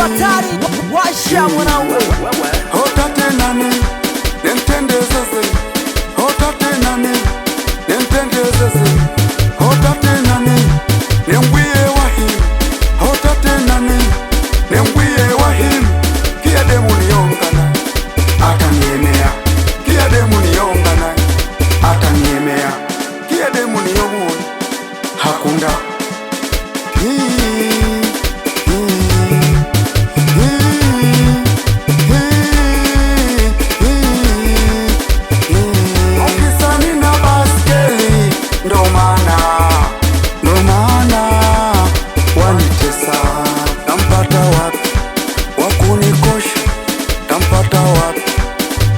hatari washa mwanaume hotate nani nemtendezeze hotate nani nemtendezeze hotate nani nembwiye wahim hotate nani nembwiye wahim kia demu niyongana ataniemea kia demu niyongana ataniemea kia demu niyomuni hakunda tampata wapi wakunikosha, tampata wapi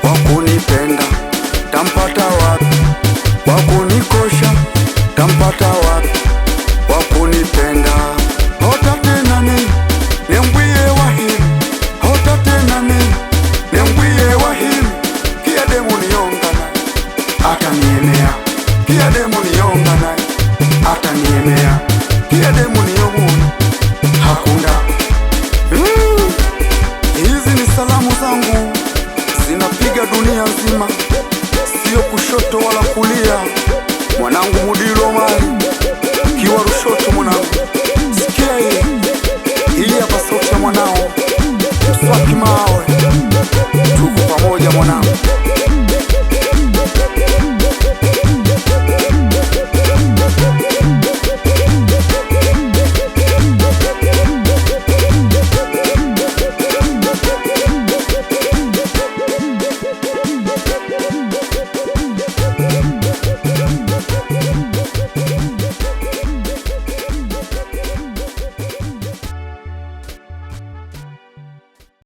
wakunipenda, tampata wapi wakunikosha, tampata wapi wakunipenda.